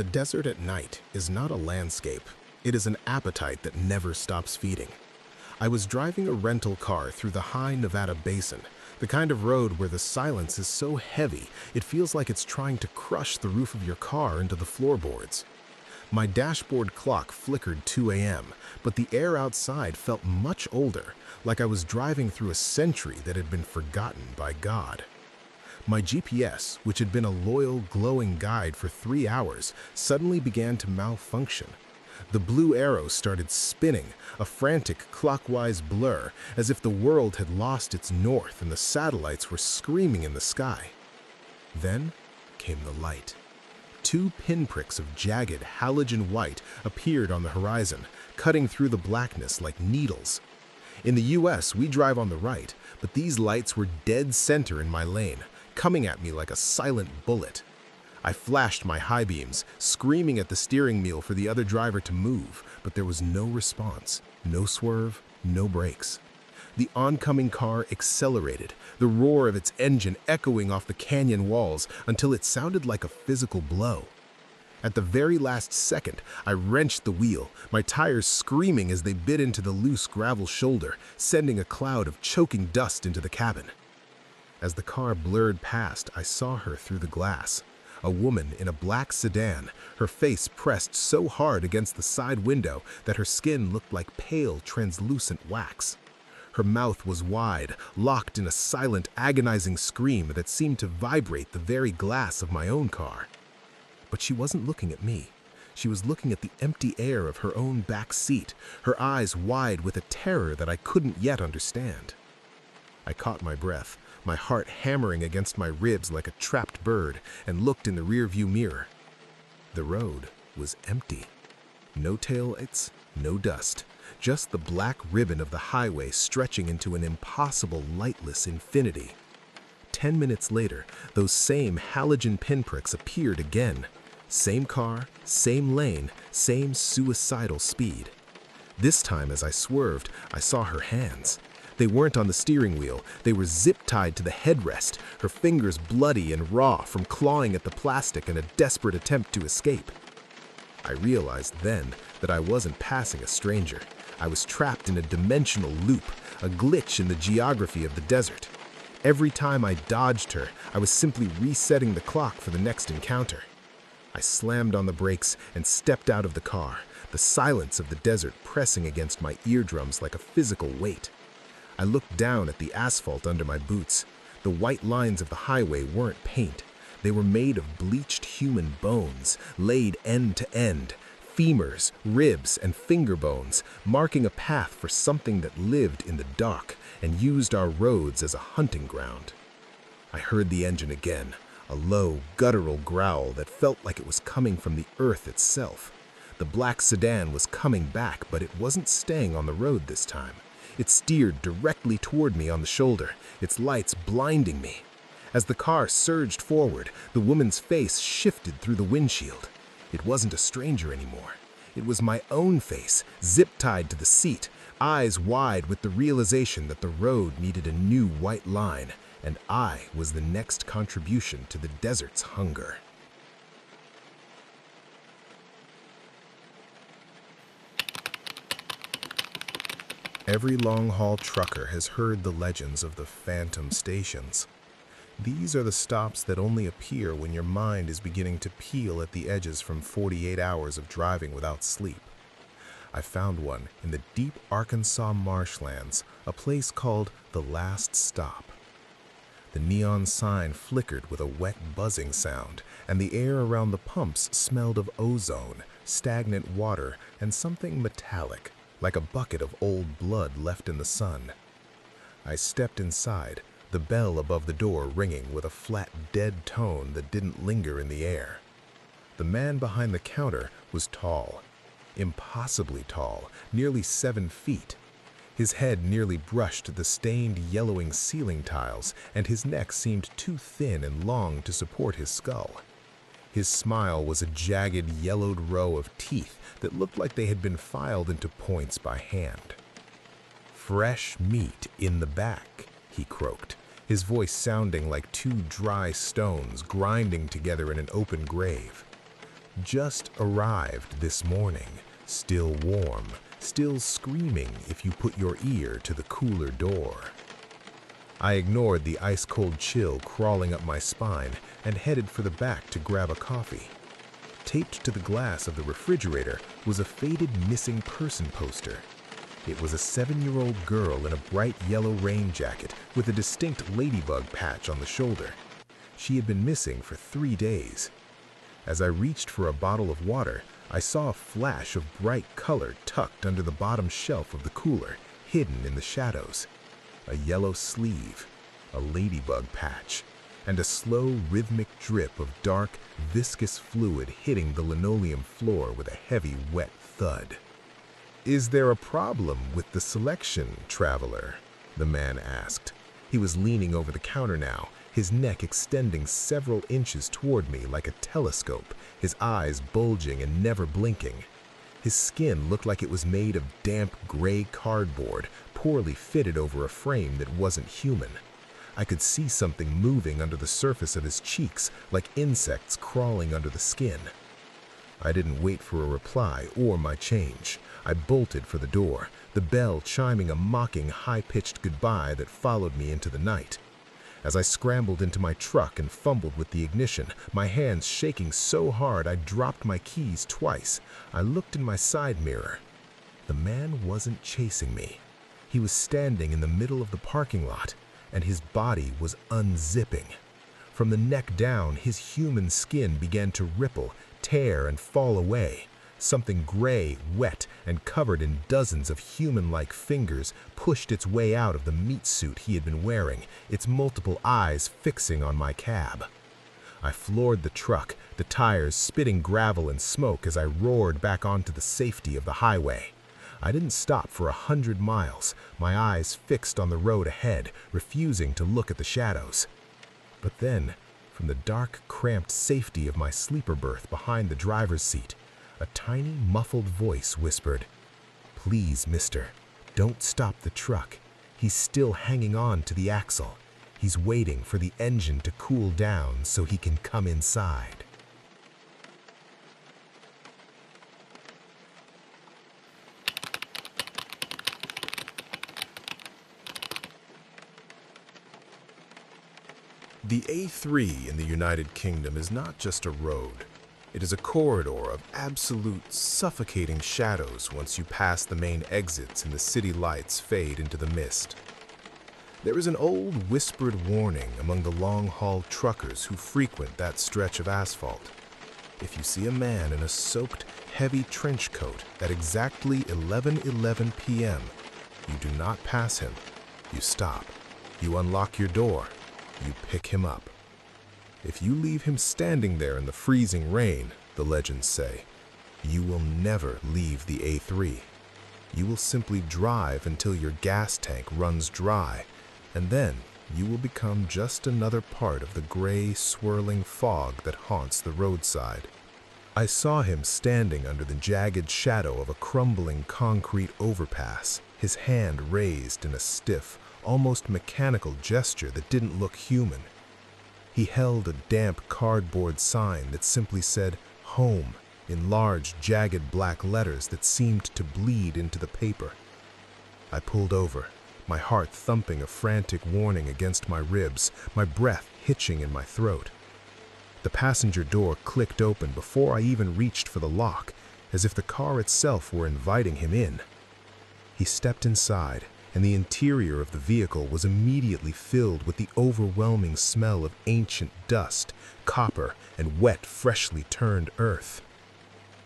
The desert at night is not a landscape. It is an appetite that never stops feeding. I was driving a rental car through the high Nevada basin, the kind of road where the silence is so heavy it feels like it's trying to crush the roof of your car into the floorboards. My dashboard clock flickered 2 a.m., but the air outside felt much older, like I was driving through a century that had been forgotten by God. My GPS, which had been a loyal, glowing guide for 3 hours, suddenly began to malfunction. The blue arrow started spinning, a frantic clockwise blur, as if the world had lost its north and the satellites were screaming in the sky. Then came the light. 2 pinpricks of jagged halogen white appeared on the horizon, cutting through the blackness like needles. In the US, we drive on the right, but these lights were dead center in my lane, coming at me like a silent bullet. I flashed my high beams, screaming at the steering wheel for the other driver to move, but there was no response, no swerve, no brakes. The oncoming car accelerated, the roar of its engine echoing off the canyon walls until it sounded like a physical blow. At the very last second, I wrenched the wheel, my tires screaming as they bit into the loose gravel shoulder, sending a cloud of choking dust into the cabin. As the car blurred past, I saw her through the glass. A woman in a black sedan, her face pressed so hard against the side window that her skin looked like pale, translucent wax. Her mouth was wide, locked in a silent, agonizing scream that seemed to vibrate the very glass of my own car. But she wasn't looking at me. She was looking at the empty air of her own back seat, her eyes wide with a terror that I couldn't yet understand. I caught my breath, my heart hammering against my ribs like a trapped bird, and looked in the rearview mirror. The road was empty. No taillights, no dust, just the black ribbon of the highway stretching into an impossible lightless infinity. 10 minutes later, those same halogen pinpricks appeared again. Same car, same lane, same suicidal speed. This time as I swerved, I saw her hands. They weren't on the steering wheel, they were zip-tied to the headrest, her fingers bloody and raw from clawing at the plastic in a desperate attempt to escape. I realized then that I wasn't passing a stranger. I was trapped in a dimensional loop, a glitch in the geography of the desert. Every time I dodged her, I was simply resetting the clock for the next encounter. I slammed on the brakes and stepped out of the car, the silence of the desert pressing against my eardrums like a physical weight. I looked down at the asphalt under my boots. The white lines of the highway weren't paint. They were made of bleached human bones, laid end to end, femurs, ribs, and finger bones, marking a path for something that lived in the dark and used our roads as a hunting ground. I heard the engine again, a low, guttural growl that felt like it was coming from the earth itself. The black sedan was coming back, but it wasn't staying on the road this time. It steered directly toward me on the shoulder, its lights blinding me. As the car surged forward, the woman's face shifted through the windshield. It wasn't a stranger anymore. It was my own face, zip-tied to the seat, eyes wide with the realization that the road needed a new white line, and I was the next contribution to the desert's hunger. Every long-haul trucker has heard the legends of the phantom stations. These are the stops that only appear when your mind is beginning to peel at the edges from 48 hours of driving without sleep. I found one in the deep Arkansas marshlands, a place called The Last Stop. The neon sign flickered with a wet buzzing sound, and the air around the pumps smelled of ozone, stagnant water, and something metallic, like a bucket of old blood left in the sun. I stepped inside, the bell above the door ringing with a flat, dead tone that didn't linger in the air. The man behind the counter was tall, impossibly tall, nearly 7 feet. His head nearly brushed the stained, yellowing ceiling tiles, and his neck seemed too thin and long to support his skull. His smile was a jagged, yellowed row of teeth that looked like they had been filed into points by hand. "Fresh meat in the back," he croaked, his voice sounding like 2 dry stones grinding together in an open grave. Just arrived this morning, still warm, still screaming if you put your ear to the cooler door. I ignored the ice-cold chill crawling up my spine and headed for the back to grab a coffee. Taped to the glass of the refrigerator was a faded missing person poster. It was a 7-year-old girl in a bright yellow rain jacket with a distinct ladybug patch on the shoulder. She had been missing for 3 days. As I reached for a bottle of water, I saw a flash of bright color tucked under the bottom shelf of the cooler, hidden in the shadows. A yellow sleeve, a ladybug patch, and a slow rhythmic drip of dark, viscous fluid hitting the linoleum floor with a heavy, wet thud. "Is there a problem with the selection, traveler?" the man asked. He was leaning over the counter now, his neck extending several inches toward me like a telescope, his eyes bulging and never blinking. His skin looked like it was made of damp gray cardboard, poorly fitted over a frame that wasn't human. I could see something moving under the surface of his cheeks, like insects crawling under the skin. I didn't wait for a reply or my change. I bolted for the door, the bell chiming a mocking, high-pitched goodbye that followed me into the night. As I scrambled into my truck and fumbled with the ignition, my hands shaking so hard I dropped my keys twice, I looked in my side mirror. The man wasn't chasing me. He was standing in the middle of the parking lot, and his body was unzipping. From the neck down, his human skin began to ripple, tear, and fall away. Something gray, wet, and covered in dozens of human-like fingers pushed its way out of the meat suit he had been wearing, its multiple eyes fixing on my cab. I floored the truck, the tires spitting gravel and smoke as I roared back onto the safety of the highway. I didn't stop for 100 miles, my eyes fixed on the road ahead, refusing to look at the shadows. But then, from the dark, cramped safety of my sleeper berth behind the driver's seat, a tiny, muffled voice whispered, "Please, mister, don't stop the truck. He's still hanging on to the axle. He's waiting for the engine to cool down so he can come inside." The A3 in the United Kingdom is not just a road. It is a corridor of absolute suffocating shadows once you pass the main exits and the city lights fade into the mist. There is an old whispered warning among the long-haul truckers who frequent that stretch of asphalt. If you see a man in a soaked, heavy trench coat at exactly 11:11 p.m., you do not pass him. You stop. You unlock your door. You pick him up. If you leave him standing there in the freezing rain, the legends say, you will never leave the A3. You will simply drive until your gas tank runs dry, and then you will become just another part of the gray, swirling fog that haunts the roadside. I saw him standing under the jagged shadow of a crumbling concrete overpass, his hand raised in a stiff, almost mechanical gesture that didn't look human. He held a damp cardboard sign that simply said, "Home," in large, jagged black letters that seemed to bleed into the paper. I pulled over, my heart thumping a frantic warning against my ribs, my breath hitching in my throat. The passenger door clicked open before I even reached for the lock, as if the car itself were inviting him in. He stepped inside, and the interior of the vehicle was immediately filled with the overwhelming smell of ancient dust, copper, and wet, freshly turned earth.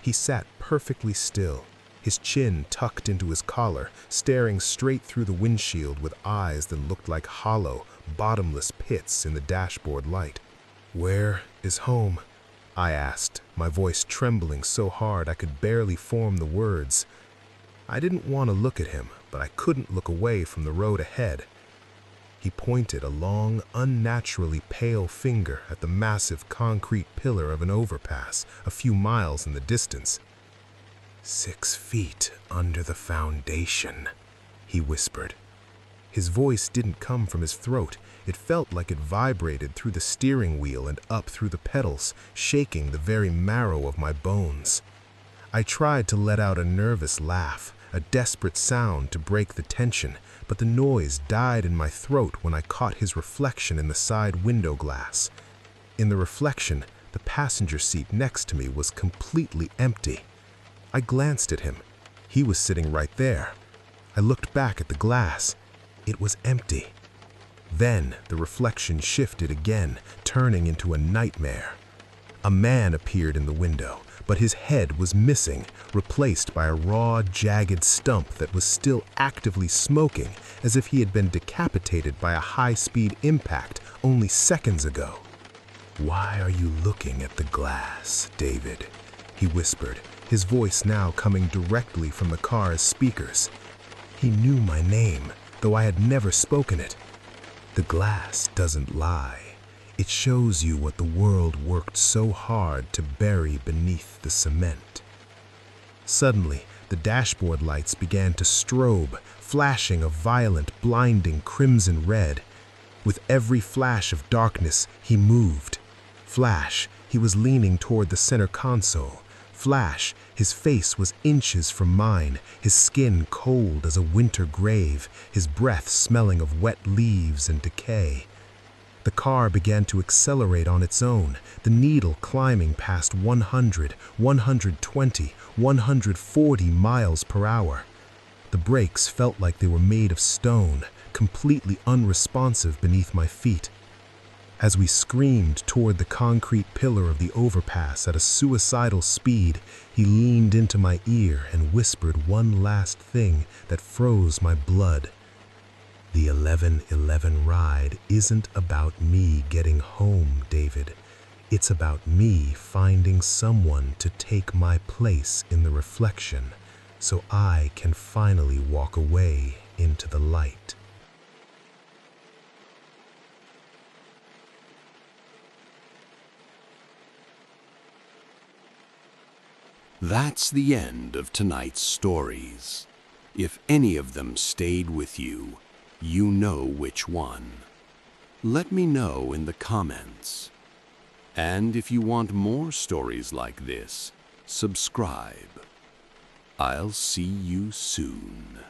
He sat perfectly still, his chin tucked into his collar, staring straight through the windshield with eyes that looked like hollow, bottomless pits in the dashboard light. "Where is home?" I asked, my voice trembling so hard I could barely form the words. I didn't want to look at him, but I couldn't look away from the road ahead. He pointed a long, unnaturally pale finger at the massive concrete pillar of an overpass a few miles in the distance. 6 feet under the foundation, he whispered. His voice didn't come from his throat. It felt like it vibrated through the steering wheel and up through the pedals, shaking the very marrow of my bones. I tried to let out a nervous laugh, a desperate sound to break the tension, but the noise died in my throat when I caught his reflection in the side window glass. In the reflection, the passenger seat next to me was completely empty. I glanced at him. He was sitting right there. I looked back at the glass. It was empty. Then the reflection shifted again, turning into a nightmare. A man appeared in the window, but his head was missing, replaced by a raw, jagged stump that was still actively smoking, as if he had been decapitated by a high-speed impact only seconds ago. "Why are you looking at the glass, David?" he whispered, his voice now coming directly from the car's speakers. He knew my name, though I had never spoken it. "The glass doesn't lie. It shows you what the world worked so hard to bury beneath the cement." Suddenly, the dashboard lights began to strobe, flashing a violent, blinding crimson red. With every flash of darkness, he moved. Flash, he was leaning toward the center console. Flash, his face was inches from mine, his skin cold as a winter grave, his breath smelling of wet leaves and decay. The car began to accelerate on its own, the needle climbing past 100, 120, 140 miles per hour. The brakes felt like they were made of stone, completely unresponsive beneath my feet. As we screamed toward the concrete pillar of the overpass at a suicidal speed, he leaned into my ear and whispered one last thing that froze my blood. "The 11:11 ride isn't about me getting home, David. It's about me finding someone to take my place in the reflection, so I can finally walk away into the light." That's the end of tonight's stories. If any of them stayed with you, you know which one. Let me know in the comments. And if you want more stories like this, subscribe. I'll see you soon.